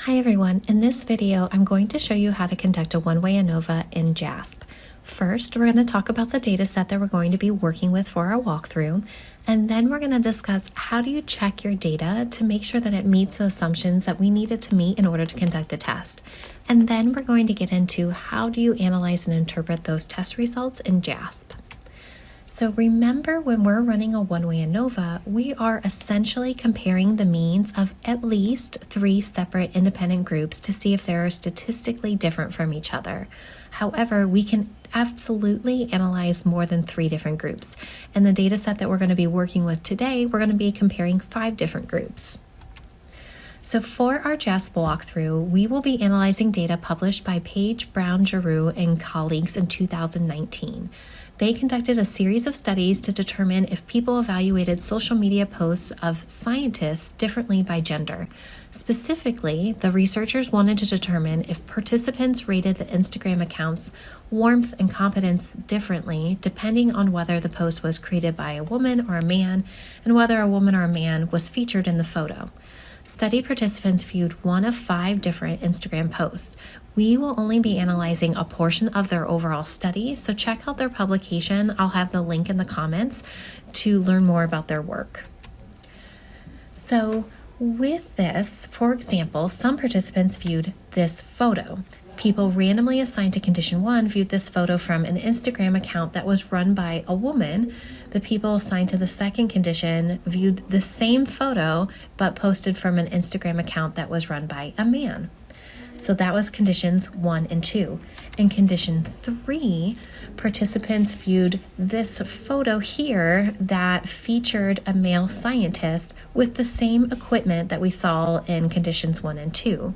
Hi everyone, in this video I'm going to show you how to conduct a one-way ANOVA in JASP. First, we're going to talk about the data set that we're going to be working with for our walkthrough, and then we're going to discuss how do you check your data to make sure that it meets the assumptions that we needed to meet in order to conduct the test. And then we're going to get into how do you analyze and interpret those test results in JASP. So remember, when we're running a one-way ANOVA, we are essentially comparing the means of at least 3 separate independent groups to see if they are statistically different from each other. However, we can absolutely analyze more than 3 different groups. In the data set that we're going to be working with today, we're going to be comparing 5 different groups. So for our JASP walkthrough, we will be analyzing data published by Page, Brown, Giroux, and colleagues in 2019. They conducted a series of studies to determine if people evaluated social media posts of scientists differently by gender. Specifically, the researchers wanted to determine if participants rated the Instagram account's warmth and competence differently depending on whether the post was created by a woman or a man, and whether a woman or a man was featured in the photo. Study participants viewed one of 5 different Instagram posts. We will only be analyzing a portion of their overall study, so check out their publication. I'll have the link in the comments to learn more about their work. So with this, for example, some participants viewed this photo. People randomly assigned to condition 1 viewed this photo from an Instagram account that was run by a woman. The people assigned to the second condition viewed the same photo but posted from an Instagram account that was run by a man. So that was conditions 1 and 2. In condition 3, participants viewed this photo here that featured a male scientist with the same equipment that we saw in conditions 1 and 2.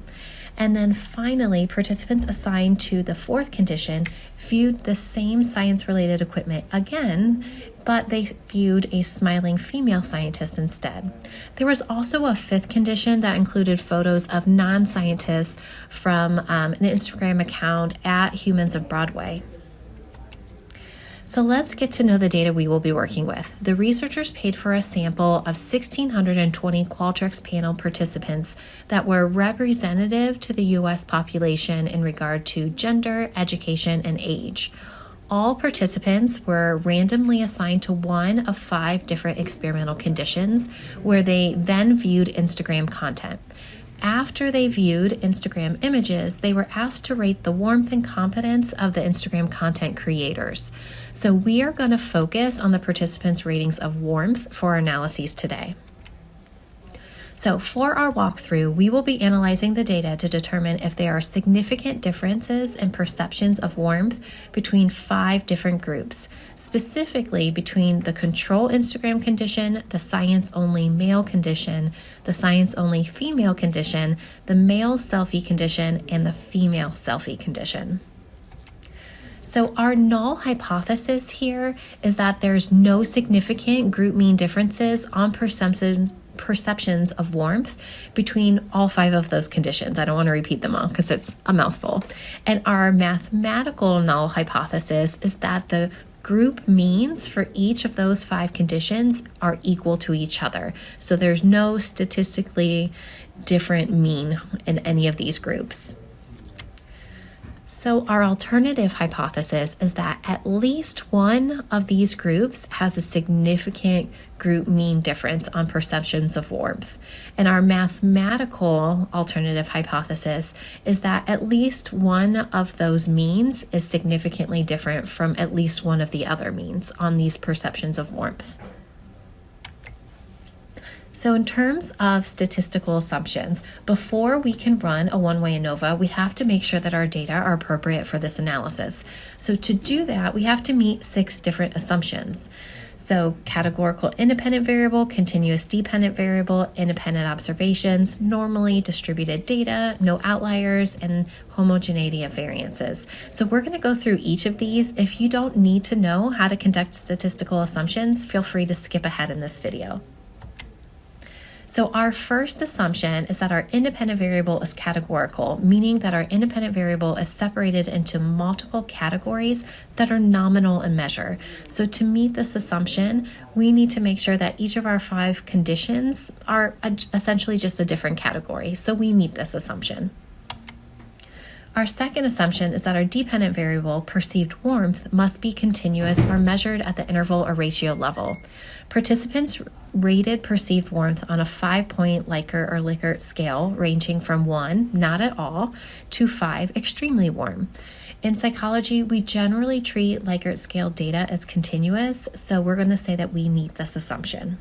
And then finally, participants assigned to the 4th condition viewed the same science-related equipment again, but they viewed a smiling female scientist instead. There was also a 5th condition that included photos of non-scientists from an Instagram account at Humans of Broadway. So let's get to know the data we will be working with. The researchers paid for a sample of 1,620 Qualtrics panel participants that were representative to the U.S. population in regard to gender, education, and age. All participants were randomly assigned to one of 5 different experimental conditions where they then viewed Instagram content. After they viewed Instagram images, they were asked to rate the warmth and competence of the Instagram content creators. So we are going to focus on the participants' ratings of warmth for our analyses today. So for our walkthrough, we will be analyzing the data to determine if there are significant differences in perceptions of warmth between 5 different groups, specifically between the control Instagram condition, the science-only male condition, the science-only female condition, the male selfie condition, and the female selfie condition. So our null hypothesis here is that there's no significant group mean differences on perceptions of warmth between all 5 of those conditions. I don't want to repeat them all because it's a mouthful. And our mathematical null hypothesis is that the group means for each of those 5 conditions are equal to each other. So there's no statistically different mean in any of these groups. So our alternative hypothesis is that at least one of these groups has a significant group mean difference on perceptions of warmth. And our mathematical alternative hypothesis is that at least one of those means is significantly different from at least one of the other means on these perceptions of warmth. So in terms of statistical assumptions, before we can run a one-way ANOVA, we have to make sure that our data are appropriate for this analysis. So to do that, we have to meet 6 different assumptions. So categorical independent variable, continuous dependent variable, independent observations, normally distributed data, no outliers, and homogeneity of variances. So we're going to go through each of these. If you don't need to know how to conduct statistical assumptions, feel free to skip ahead in this video. So our first assumption is that our independent variable is categorical, meaning that our independent variable is separated into multiple categories that are nominal in measure. So to meet this assumption, we need to make sure that each of our 5 conditions are essentially just a different category. So we meet this assumption. Our second assumption is that our dependent variable, perceived warmth, must be continuous or measured at the interval or ratio level. Participants rated perceived warmth on a 5-point Likert or Likert scale ranging from 1, not at all, to 5, extremely warm. In psychology, we generally treat Likert scale data as continuous, so we're going to say that we meet this assumption.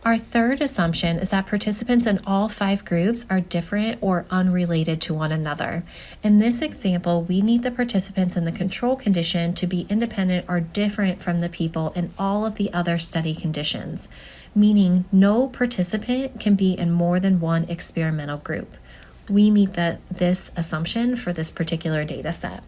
Our third assumption is that participants in all 5 groups are different or unrelated to one another. In this example, we need the participants in the control condition to be independent or different from the people in all of the other study conditions, meaning no participant can be in more than one experimental group. We meet this assumption for this particular data set.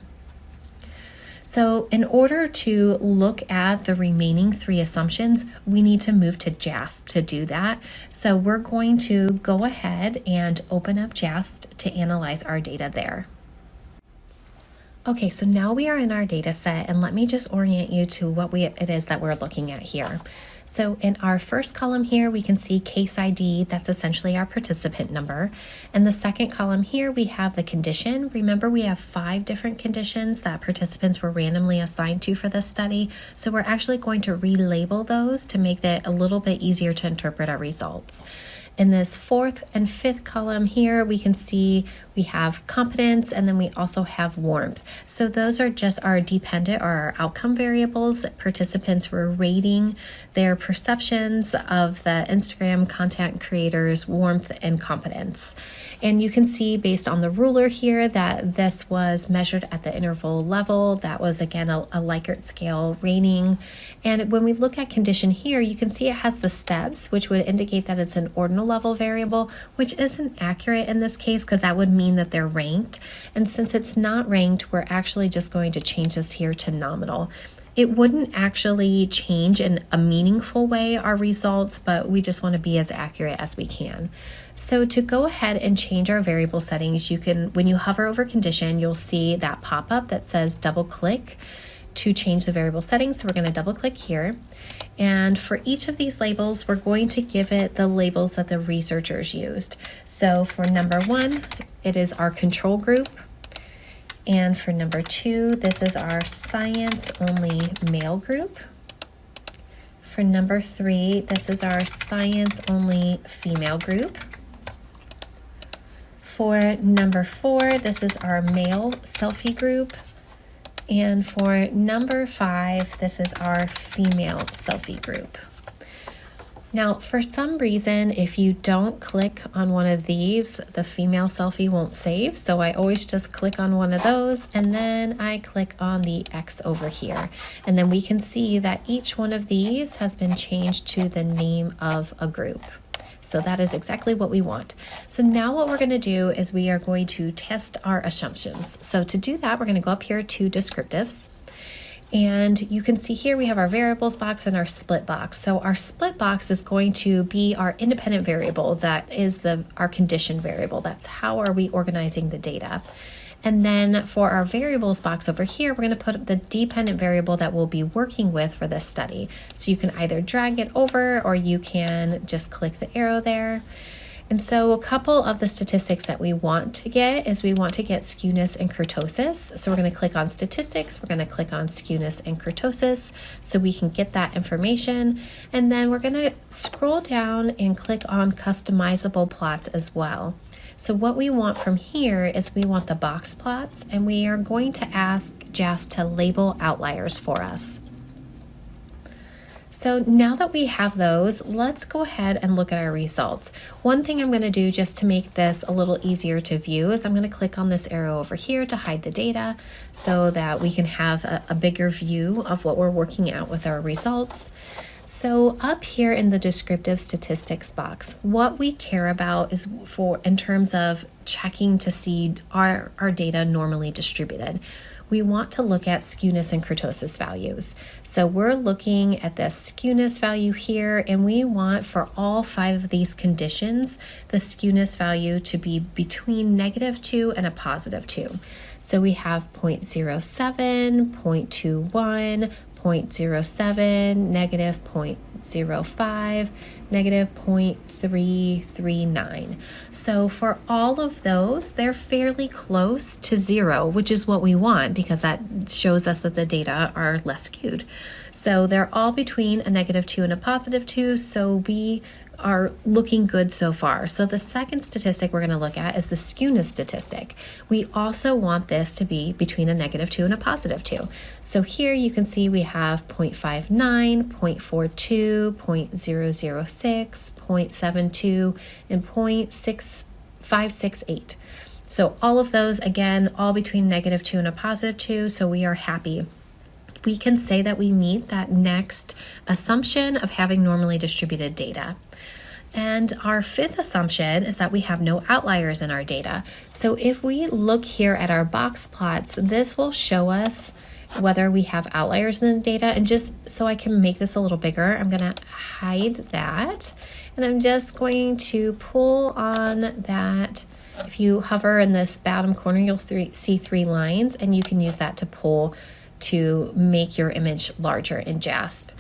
So in order to look at the remaining 3 assumptions, we need to move to JASP to do that. So we're going to go ahead and open up JASP to analyze our data there. Okay, so now we are in our data set, and let me just orient you to what it is that we're looking at here. So in our first column here, we can see case ID, that's essentially our participant number. In the second column here, we have the condition. Remember, we have 5 different conditions that participants were randomly assigned to for this study. So we're actually going to relabel those to make it a little bit easier to interpret our results. In this 4th and 5th column here, we can see we have competence, and then we also have warmth. So those are just our dependent or our outcome variables. Participants were rating their perceptions of the Instagram content creators' warmth and competence. And you can see based on the ruler here that this was measured at the interval level. That was, again, a Likert scale rating. And when we look at condition here, you can see it has the steps, which would indicate that it's an ordinal level variable, which isn't accurate in this case because that would mean that they're ranked. And since it's not ranked, we're actually just going to change this here to nominal. It wouldn't actually change in a meaningful way our results, but we just want to be as accurate as we can. So to go ahead and change our variable settings, you can, when you hover over condition, you'll see that pop-up that says double click to change the variable settings. So we're going to double click here. And for each of these labels, we're going to give it the labels that the researchers used. So for number 1, it is our control group. And for number 2, this is our science-only male group. For number 3, this is our science-only female group. For number 4, this is our male selfie group. And for number 5, this is our female selfie group. Now, for some reason, if you don't click on one of these, the female selfie won't save. So I always just click on one of those, and then I click on the X over here. And then we can see that each one of these has been changed to the name of a group. So that is exactly what we want. So now what we're going to do is we are going to test our assumptions. So to do that, we're going to go up here to descriptives. And you can see here we have our variables box and our split box. So our split box is going to be our independent variable. That is our condition variable. That's how are we organizing the data. And then for our variables box over here, we're going to put the dependent variable that we'll be working with for this study. So you can either drag it over or you can just click the arrow there. And so a couple of the statistics that we want to get is we want to get skewness and kurtosis. So we're going to click on statistics. We're going to click on skewness and kurtosis so we can get that information. And then we're going to scroll down and click on customizable plots as well. So what we want from here is we want the box plots, and we are going to ask JASP to label outliers for us. So now that we have those, let's go ahead and look at our results. One thing I'm going to do just to make this a little easier to view is I'm going to click on this arrow over here to hide the data so that we can have a bigger view of what we're working out with our results. So up here in the descriptive statistics box, what we care about is in terms of checking to see our data normally distributed. we want to look at skewness and kurtosis values. So we're looking at the skewness value here, and we want for all 5 of these conditions, the skewness value to be between -2 and a +2. So we have 0.07, 0.21, 0.07, -0.05, -0.339. So for all of those, they're fairly close to 0, which is what we want because that shows us that the data are less skewed. So they're all between a -2 and a +2, so we are looking good so far. So the second statistic we're going to look at is the skewness statistic. We also want this to be between a -2 and a +2. So here you can see we have 0.59, 0.42, 0.006, 0.72, and 0.6568. So all of those, again, all between -2 and a +2, so we are happy. We can say that we meet that next assumption of having normally distributed data. And our 5th assumption is that we have no outliers in our data. So if we look here at our box plots, this will show us whether we have outliers in the data. And just so I can make this a little bigger, I'm going to hide that. And I'm just going to pull on that. If you hover in this bottom corner, you'll see 3 lines, and you can use that to pull to make your image larger in JASP.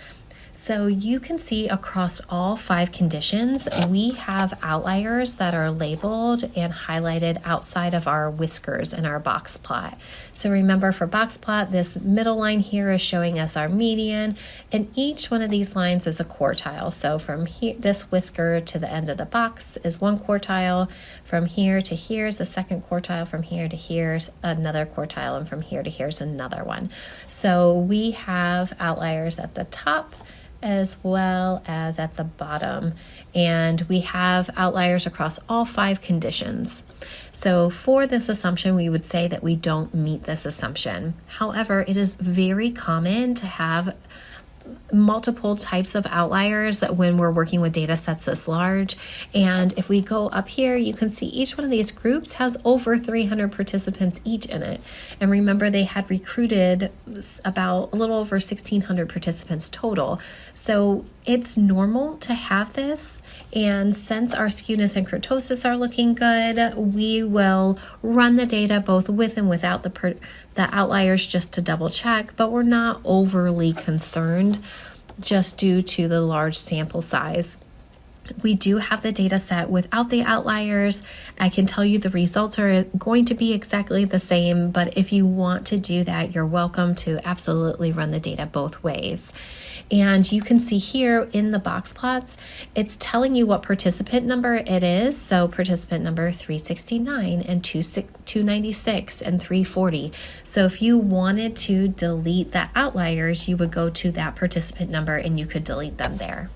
So you can see across all 5 conditions, we have outliers that are labeled and highlighted outside of our whiskers in our box plot. So remember, for box plot, this middle line here is showing us our median, and each one of these lines is a quartile. So from here, this whisker to the end of the box is 1 quartile. From here to here is a 2nd quartile. From here to here is another quartile, and from here to here is another one. So we have outliers at the top as well as at the bottom, and we have outliers across all 5 conditions. So for this assumption, we would say that we don't meet this assumption. However, it is very common to have multiple types of outliers when we're working with data sets this large. And if we go up here, you can see each one of these groups has over 300 participants each in it. And remember, they had recruited about a little over 1,600 participants total. So it's normal to have this. And since our skewness and kurtosis are looking good, we will run the data both with and without the outliers just to double check, but we're not overly concerned just due to the large sample size. We do have the data set without the outliers. I can tell you the results are going to be exactly the same, but if you want to do that, you're welcome to absolutely run the data both ways. And you can see here in the box plots, it's telling you what participant number it is. So participant number 369 and 296 and 340. So if you wanted to delete the outliers, you would go to that participant number and you could delete them there.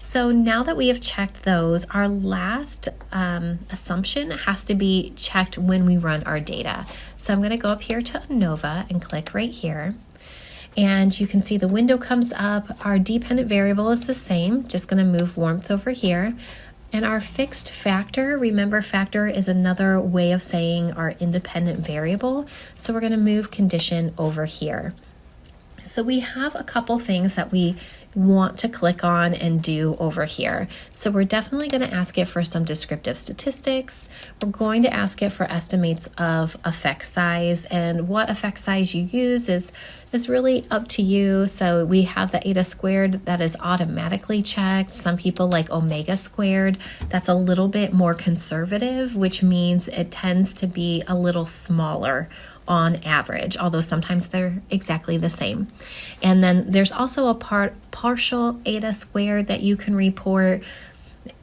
So now that we have checked those, our last assumption has to be checked when we run our data. So I'm going to go up here to ANOVA and click right here. And you can see the window comes up. Our dependent variable is the same, just going to move warmth over here. And our fixed factor, remember factor is another way of saying our independent variable. So we're going to move condition over here. So we have a couple things that we want to click on and do over here. So we're definitely going to ask it for some descriptive statistics. We're going to ask it for estimates of effect size, and what effect size you use is really up to you. So we have the eta squared that is automatically checked. Some people like omega squared. That's a little bit more conservative, which means it tends to be a little smaller on average, although sometimes they're exactly the same. And then there's also a partial eta squared that you can report.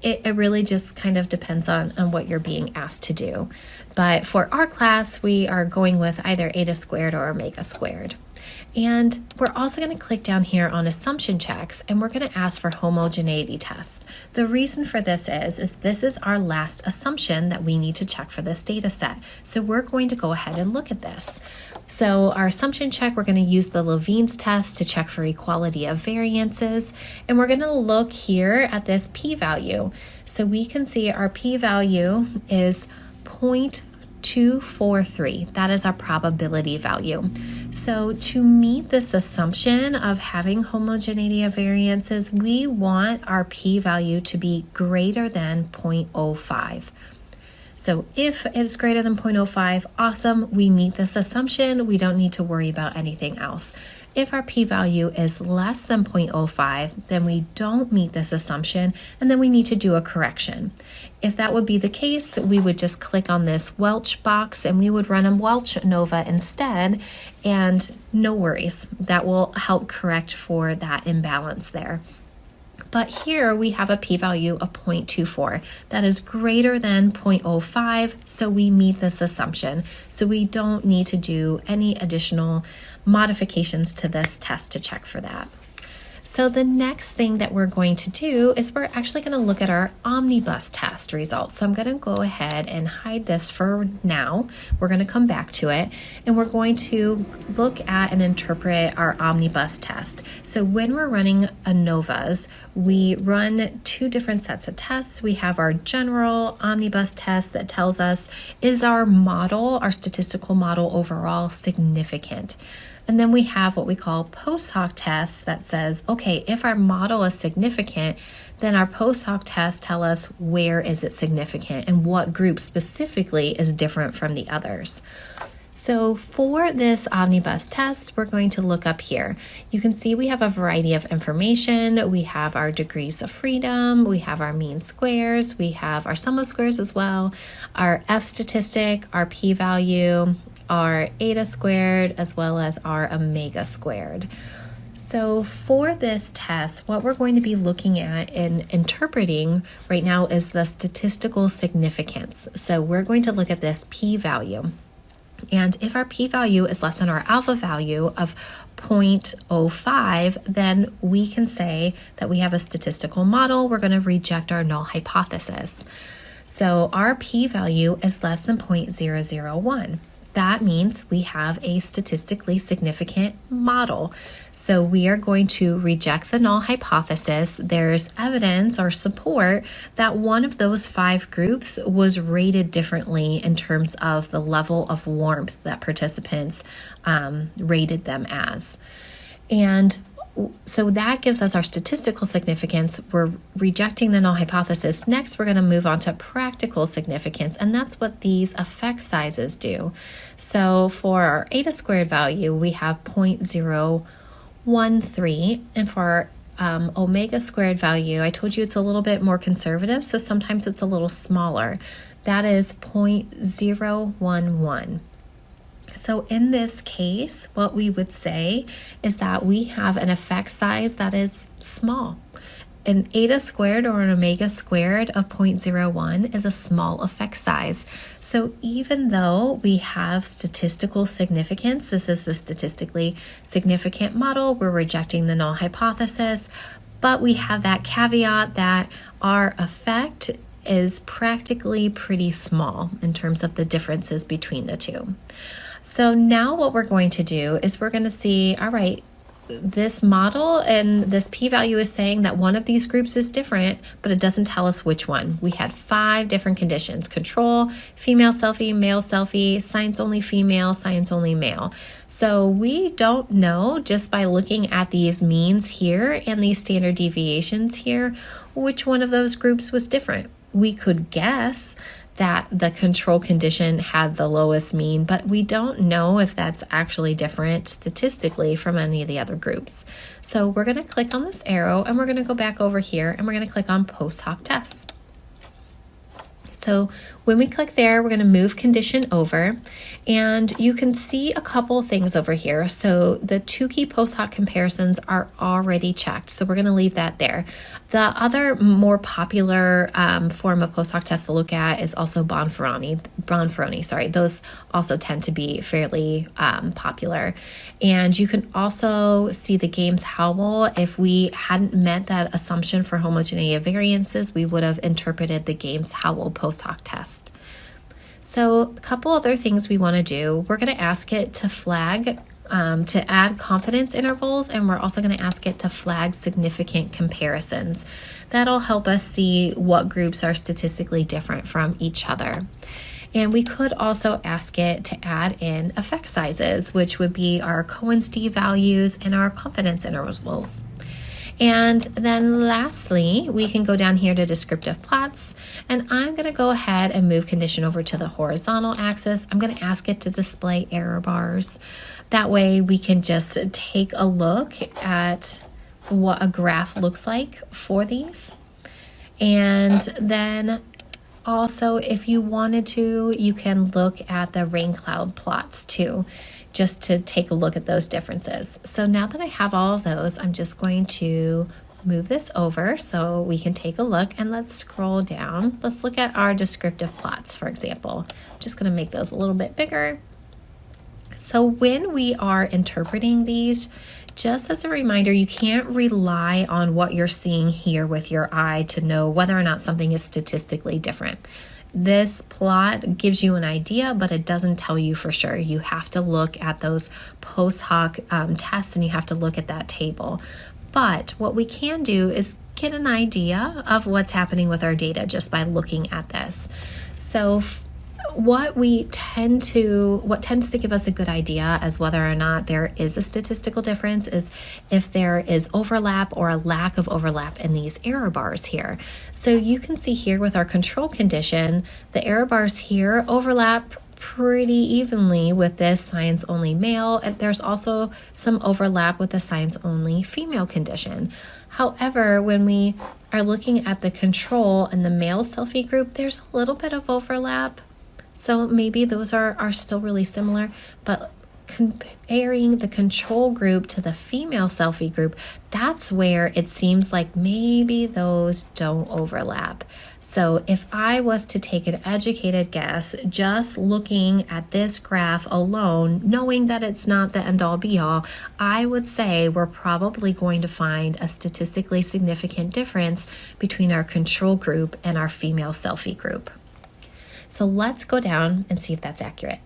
It really just kind of depends on what you're being asked to do. But for our class, we are going with either eta squared or omega squared. And we're also going to click down here on assumption checks, and we're going to ask for homogeneity tests. The reason for this is this is our last assumption that we need to check for this data set. So we're going to go ahead and look at this. So our assumption check, we're going to use the Levene's test to check for equality of variances. And we're going to look here at this p-value. So we can see our p-value is 0.2 0.243. That is our probability value. So to meet this assumption of having homogeneity of variances, we want our p-value to be greater than 0.05. So if it's greater than 0.05, awesome, we meet this assumption. We don't need to worry about anything else. If our p-value is less than 0.05, then we don't meet this assumption, and then we need to do a correction. If that would be the case, we would just click on this Welch box and we would run a Welch ANOVA instead, and no worries, that will help correct for that imbalance there. But here we have a p-value of 0.24. That is greater than 0.05, so we meet this assumption. So we don't need to do any additional modifications to this test to check for that. So the next thing that we're going to do is we're actually going to look at our Omnibus test results. So I'm going to go ahead and hide this for now. We're going to come back to it, and we're going to look at and interpret our Omnibus test. So when we're running ANOVAs, we run two different sets of tests. We have our general Omnibus test that tells us, is our model, our statistical model overall significant? And then we have what we call post hoc tests that says, okay, if our model is significant, then our post hoc tests tell us where is it significant and what group specifically is different from the others. So for this Omnibus test, we're going to look up here. You can see we have a variety of information. We have our degrees of freedom, we have our mean squares, we have our sum of squares as well, our F statistic, our p-value, our eta squared, as well as our omega squared. So for this test, what we're going to be looking at and interpreting right now is the statistical significance. So we're going to look at this p-value. And if our p-value is less than our alpha value of 0.05, then we can say that we have a statistical model. We're going to reject our null hypothesis. So our p-value is less than 0.001. That means we have a statistically significant model. So we are going to reject the null hypothesis. There's evidence or support that one of those 5 groups was rated differently in terms of the level of warmth that participants rated them as. And so that gives us our statistical significance. We're rejecting the null hypothesis. Next, we're going to move on to practical significance, and that's what these effect sizes do. So for our eta squared value, we have 0.013, and for our omega squared value, I told you it's a little bit more conservative, so sometimes it's a little smaller. That is 0.011. So in this case, what we would say is that we have an effect size that is small. An eta squared or an omega squared of 0.01 is a small effect size. So even though we have statistical significance, this is the statistically significant model, we're rejecting the null hypothesis, but we have that caveat that our effect is practically pretty small in terms of the differences between the two. So now what we're going to do is we're going to see, all right, this model and this p-value is saying that one of these groups is different, but it doesn't tell us which one. We had 5 different conditions: control, female selfie, male selfie, science only female, science only male. So we don't know just by looking at these means here and these standard deviations here, which one of those groups was different. We could guess that the control condition had the lowest mean, but we don't know if that's actually different statistically from any of the other groups. So we're going to click on this arrow and we're going to go back over here and we're going to click on post hoc tests. So when we click there, we're going to move condition over, and you can see a couple things over here. So the 2 key post hoc comparisons are already checked, so we're going to leave that there. The other more popular form of post hoc test to look at is also Bonferroni. Those also tend to be fairly popular. And you can also see the Games-Howell. If we hadn't met that assumption for homogeneity of variances, we would have interpreted the Games-Howell post hoc test. So a couple other things we want to do. We're going to ask it to flag, to add confidence intervals, and we're also going to ask it to flag significant comparisons. That'll help us see what groups are statistically different from each other. And we could also ask it to add in effect sizes, which would be our Cohen's d values and our confidence intervals. And then lastly, we can go down here to descriptive plots, and I'm going to go ahead and move condition over to the horizontal axis. I'm going to ask it to display error bars. That way we can just take a look at what a graph looks like for these. And then also, if you wanted to, you can look at the rain cloud plots too, just to take a look at those differences. So now that I have all of those, I'm just going to move this over so we can take a look, and let's scroll down. Let's look at our descriptive plots, for example. I'm just going to make those a little bit bigger. So when we are interpreting these, just as a reminder, you can't rely on what you're seeing here with your eye to know whether or not something is statistically different. This plot gives you an idea, but it doesn't tell you for sure. You have to look at those post hoc tests, and you have to look at that table. But what we can do is get an idea of what's happening with our data just by looking at this. So what tends to give us a good idea as whether or not there is a statistical difference is if there is overlap or a lack of overlap in these error bars here. So you can see here with our control condition, the error bars here overlap pretty evenly with this science only male, and there's also some overlap with the science only female condition. However, when we are looking at the control and the male selfie group, there's a little bit of overlap. So maybe those are still really similar, but comparing the control group to the female selfie group, that's where it seems like maybe those don't overlap. So if I was to take an educated guess, just looking at this graph alone, knowing that it's not the end-all be-all, I would say we're probably going to find a statistically significant difference between our control group and our female selfie group. So let's go down and see if that's accurate.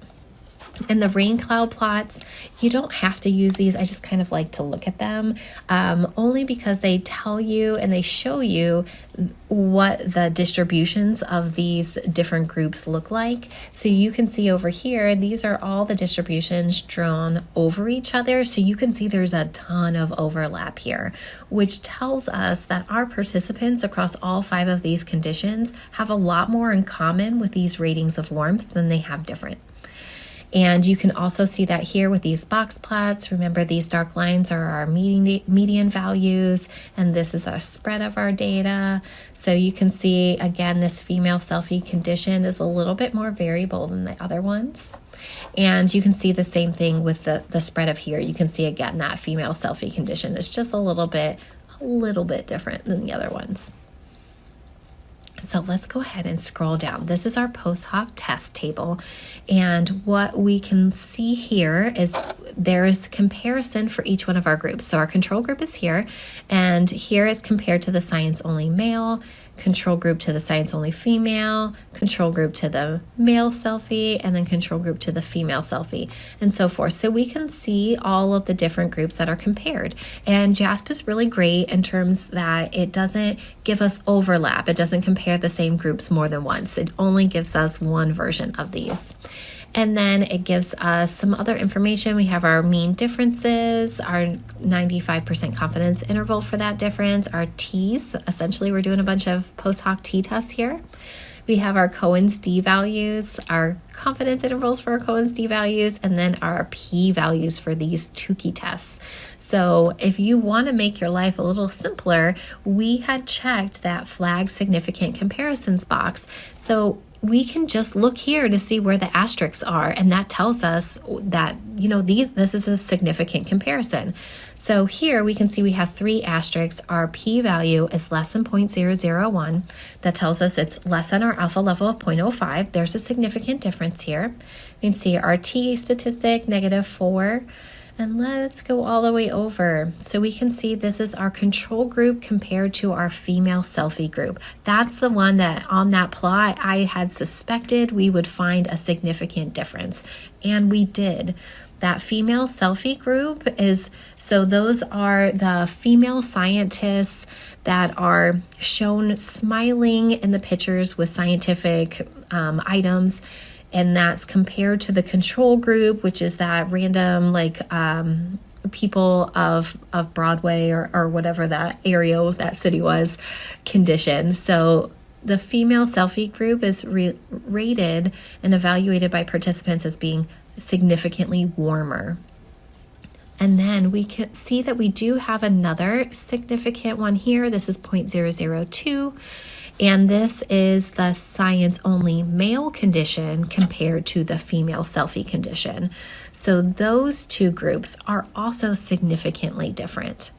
And the rain cloud plots, you don't have to use these. I just kind of like to look at them only because they tell you and they show you what the distributions of these different groups look like. So you can see over here, these are all the distributions drawn over each other. So you can see there's a ton of overlap here, which tells us that our participants across all 5 of these conditions have a lot more in common with these ratings of warmth than they have different. And you can also see that here with these box plots. Remember, these dark lines are our median values, and this is our spread of our data. So you can see, again, this female selfie condition is a little bit more variable than the other ones. And you can see the same thing with the spread of here. You can see, again, that female selfie condition is just a little bit different than the other ones. So let's go ahead and scroll down. This is our post hoc test table. And what we can see here is there's comparison for each one of our groups. So our control group is here, and here is compared to the science only male, control group to the science only female, control group to the male selfie, and then control group to the female selfie, and so forth. So we can see all of the different groups that are compared. And JASP is really great in terms that it doesn't give us overlap. It doesn't compare the same groups more than once. It only gives us one version of these. And then it gives us some other information. We have our mean differences, our 95% confidence interval for that difference, our T's. Essentially, we're doing a bunch of post hoc T tests here. We have our Cohen's d values, our confidence intervals for our Cohen's d values, and then our P values for these Tukey tests. So if you want to make your life a little simpler, we had checked that flag significant comparisons box. So we can just look here to see where the asterisks are, and that tells us that, this is a significant comparison. So here we can see we have 3 asterisks. Our p-value is less than 0.001. That tells us it's less than our alpha level of 0.05. There's a significant difference here. You can see our t statistic, -4. And let's go all the way over. So we can see this is our control group compared to our female selfie group. That's the one that on that plot I had suspected we would find a significant difference. And we did. That female selfie group those are the female scientists that are shown smiling in the pictures with scientific items. and that's compared to the control group, which is that random people of Broadway or whatever that area, that city was, condition. So the female selfie group is rated and evaluated by participants as being significantly warmer. And then we can see that we do have another significant one here. This is 0.002. And this is the science-only male condition compared to the female selfie condition. So those two groups are also significantly different.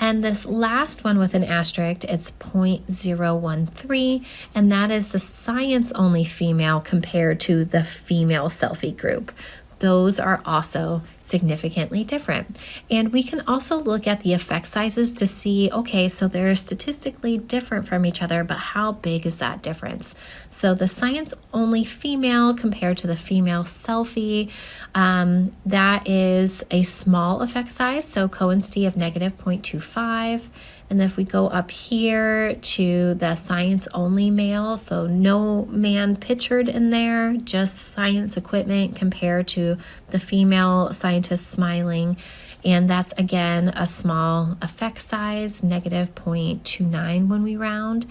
And this last one with an asterisk, it's 0.013, and that is the science-only female compared to the female selfie group. Those are also significantly different. And we can also look at the effect sizes to see, okay, so they're statistically different from each other, but how big is that difference? So the science-only female compared to the female selfie, that is a small effect size, so Cohen's d of negative 0.25. And if we go up here to the science-only male, so no man pictured in there, just science equipment compared to the female scientist smiling. And that's, again, a small effect size, negative 0.29 when we round.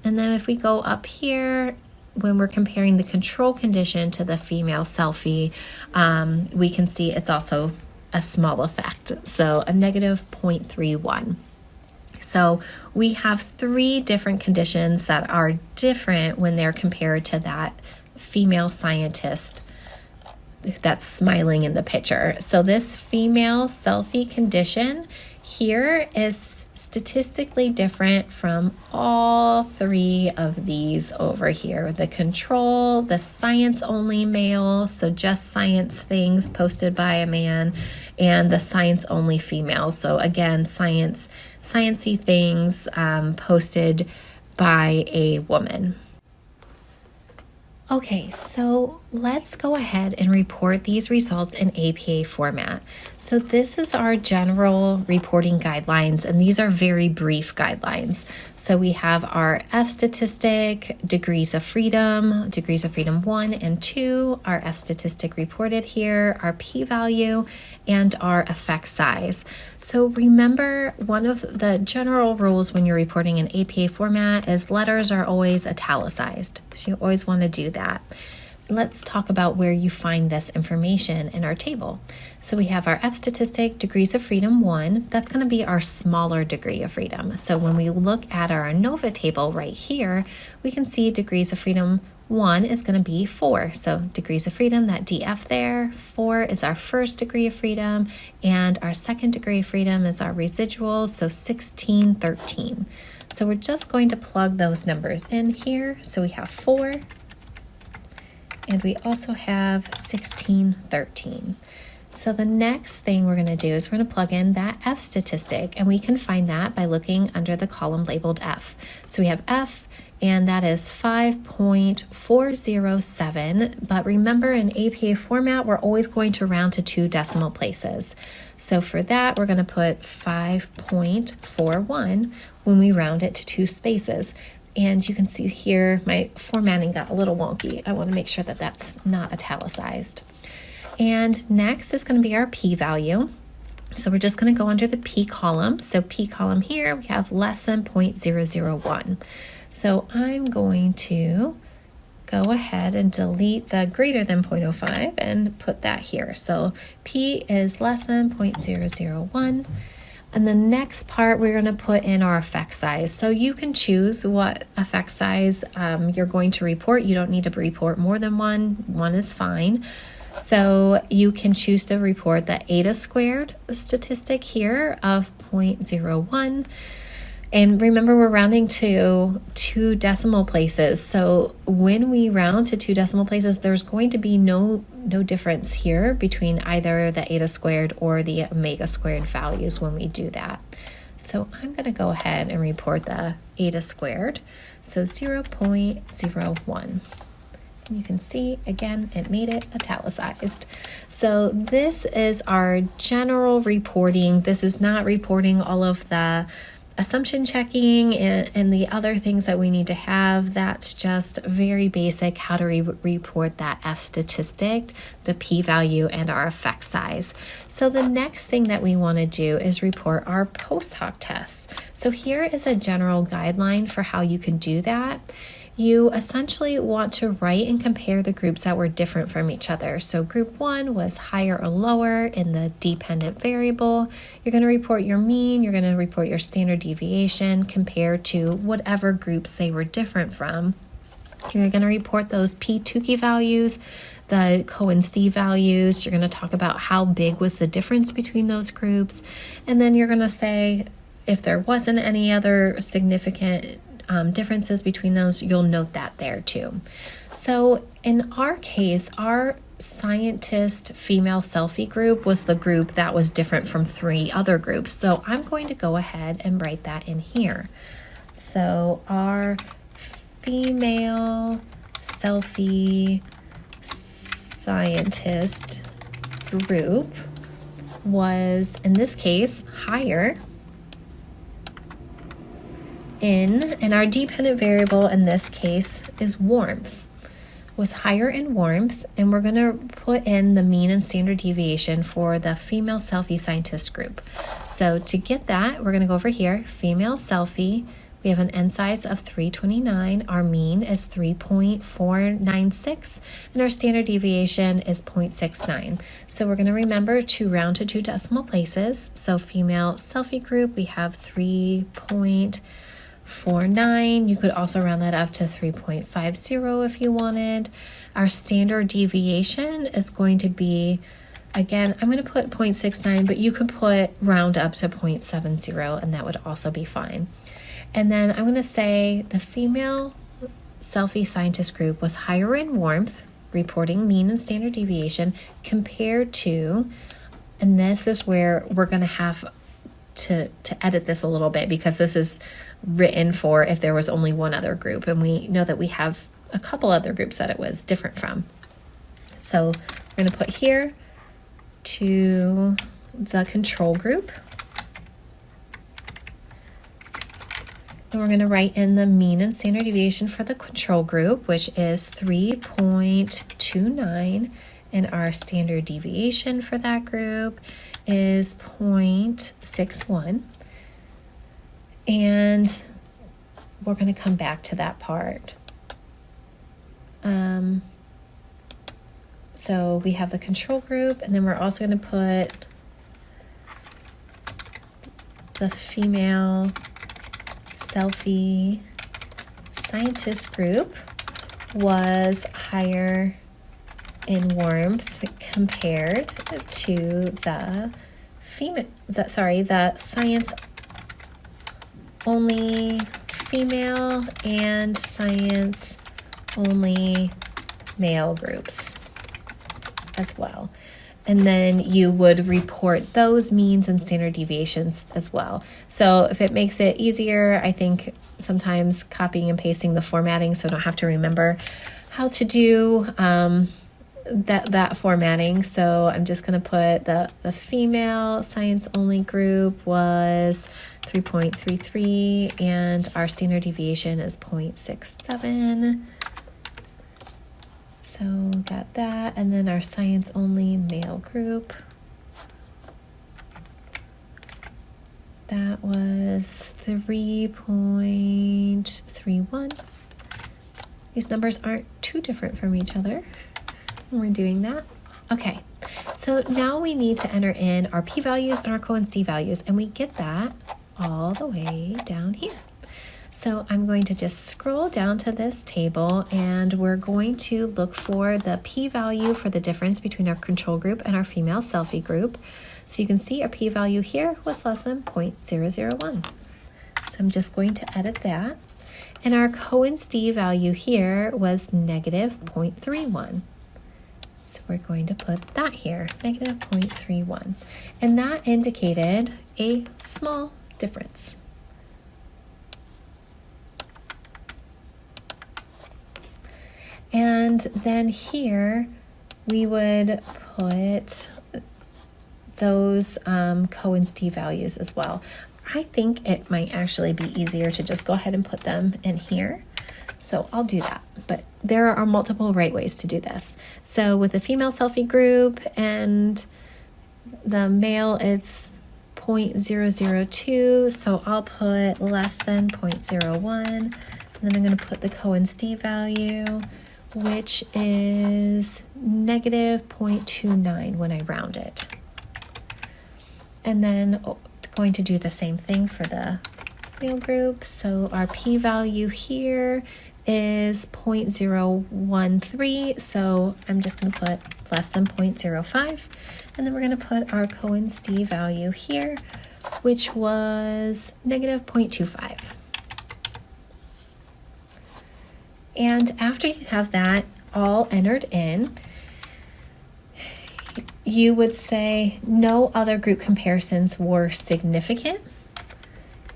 And then if we go up here, when we're comparing the control condition to the female selfie, we can see it's also a small effect, so a negative 0.31. So we have three different conditions that are different when they're compared to that female scientist that's smiling in the picture. So this female selfie condition here is statistically different from all three of these over here. The control, the science-only male, so just science things posted by a man, and the science-only female. So again, sciencey things posted by a woman. Okay, so let's go ahead and report these results in APA format. So this is our general reporting guidelines, and these are very brief guidelines. So we have our F statistic, degrees of freedom 1 and 2, our F statistic reported here, our p-value, and our effect size. So remember, one of the general rules when you're reporting in APA format is letters are always italicized. So you always want to do that. Let's talk about where you find this information in our table. So we have our F statistic, degrees of freedom 1. That's going to be our smaller degree of freedom. So when we look at our ANOVA table right here, we can see degrees of freedom 1 is going to be 4. So degrees of freedom, that DF there, 4 is our first degree of freedom, and our second degree of freedom is our residual, so 16, 13. So we're just going to plug those numbers in here. So we have 4, and we also have 16, 13. So the next thing we're going to do is we're going to plug in that F statistic, and we can find that by looking under the column labeled F. So we have F, and that is 5.407, but remember in APA format, we're always going to round to 2 decimal places. So for that, we're going to put 5.41 when we round it to 2 spaces. And you can see here, my formatting got a little wonky. I want to make sure that that's not italicized. And next is going to be our p-value. So we're just going to go under the p column. So p column here, we have less than 0.001. So I'm going to go ahead and delete the greater than 0.05 and put that here. So p is less than 0.001. And the next part, we're going to put in our effect size. So you can choose what effect size you're going to report. You don't need to report more than one. One is fine. So you can choose to report the eta squared statistic here of 0.01. And remember, we're rounding to 2 decimal places. So when we round to 2 decimal places, there's going to be no difference here between either the eta squared or the omega squared values when we do that. So I'm going to go ahead and report the eta squared. So 0.01. You can see, again, it made it italicized. So this is our general reporting. This is not reporting all of the assumption checking and the other things that we need to have. That's just very basic, how to report that F statistic, the p-value, and our effect size. So the next thing that we want to do is report our post hoc tests. So here is a general guideline for how you can do that. You essentially want to write and compare the groups that were different from each other. So group 1 was higher or lower in the dependent variable. You're going to report your mean, you're going to report your standard deviation compared to whatever groups they were different from. You're going to report those P-Tukey values, the Cohen's-d values. You're going to talk about how big was the difference between those groups. And then you're going to say if there wasn't any other significant differences between those, you'll note that there too. So in our case, our scientist female selfie group was the group that was different from 3 other groups. So I'm going to go ahead and write that in here. So our female selfie scientist group was, in this case, higher and our dependent variable in this case is warmth, was higher in warmth, and we're going to put in the mean and standard deviation for the female selfie scientist group. So to get that, we're going to go over here, female selfie. We have an N size of 329, our mean is 3.496, and our standard deviation is 0.69. So we're going to remember to round to 2 decimal places. So female selfie group, we have 3.49. You could also round that up to 3.50 if you wanted. Our standard deviation is going to be, again, I'm going to put 0.69, but you could put round up to 0.70 and that would also be fine. And then I'm going to say the female selfie scientist group was higher in warmth, reporting mean and standard deviation compared to, and this is where we're going to have to edit this a little bit because this is written for if there was only one other group, and we know that we have a couple other groups that it was different from. So we're going to put here to the control group, and we're going to write in the mean and standard deviation for the control group, which is 3.29, and our standard deviation for that group is 0.61. And we're going to come back to that part. So we have the control group, and then we're also going to put the female selfie scientist group was higher in warmth compared to the science only female and science only male groups as well. And then you would report those means and standard deviations as well. So if it makes it easier, I think sometimes copying and pasting the formatting so I don't have to remember how to do that formatting. So I'm just going to put the female science only group was 3.33 and our standard deviation is 0.67. So got that. And then our science only male group, that was 3.31. These numbers aren't too different from each other when we're doing that. Okay, so now we need to enter in our p-values and our Cohen's d values, and we get that all the way down here. So I'm going to just scroll down to this table, and we're going to look for the p-value for the difference between our control group and our female selfie group. So you can see our p-value here was less than 0.001. So I'm just going to edit that. And our Cohen's d value here was negative 0.31. So we're going to put that here, negative 0.31. And that indicated a small difference. And then here we would put those Cohen's d values as well. I think it might actually be easier to just go ahead and put them in here. So I'll do that, but there are multiple right ways to do this. So with the female selfie group and the male, it's 0.002, so I'll put less than 0.01, and then I'm going to put the Cohen's-d value, which is negative 0.29 when I round it. And then going to do the same thing for the male group. So our p-value here is 0.013, so I'm just going to put less than 0.05, and then we're going to put our Cohen's-d value here, which was negative 0.25. And after you have that all entered in, you would say no other group comparisons were significant,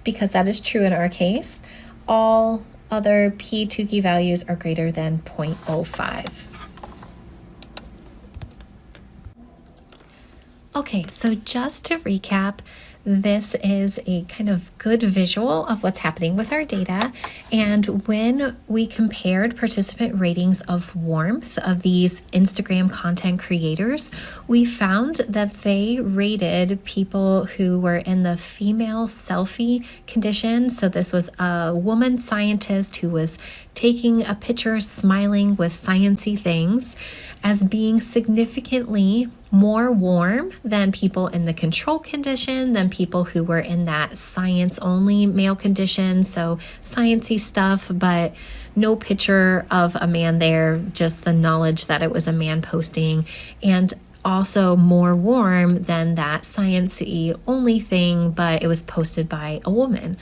because that is true in our case. All other p2key values are greater than 0.05. Okay, so just to recap, this is a kind of good visual of what's happening with our data. And when we compared participant ratings of warmth of these Instagram content creators, we found that they rated people who were in the female selfie condition. So this was a woman scientist who was taking a picture smiling with sciencey things as being significantly more warm than people in the control condition, than people who were in that science-only male condition. So sciencey stuff, but no picture of a man there, just the knowledge that it was a man posting, and also more warm than that sciencey only thing, but it was posted by a woman.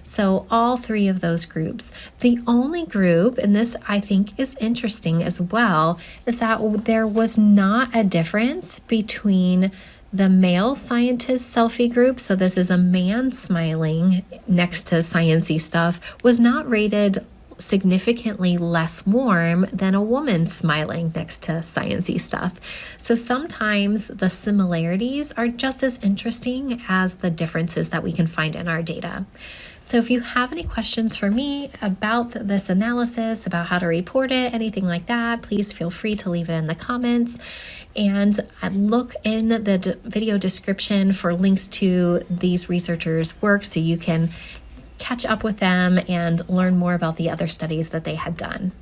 So all three of those groups. The only group, and this I think is interesting as well, is that there was not a difference between the male scientist selfie group, so this is a man smiling next to sciencey stuff, was not rated significantly less warm than a woman smiling next to sciencey stuff. So sometimes the similarities are just as interesting as the differences that we can find in our data. So if you have any questions for me about this analysis, about how to report it, anything like that, please feel free to leave it in the comments. And look in the video description for links to these researchers' work so you can catch up with them and learn more about the other studies that they had done.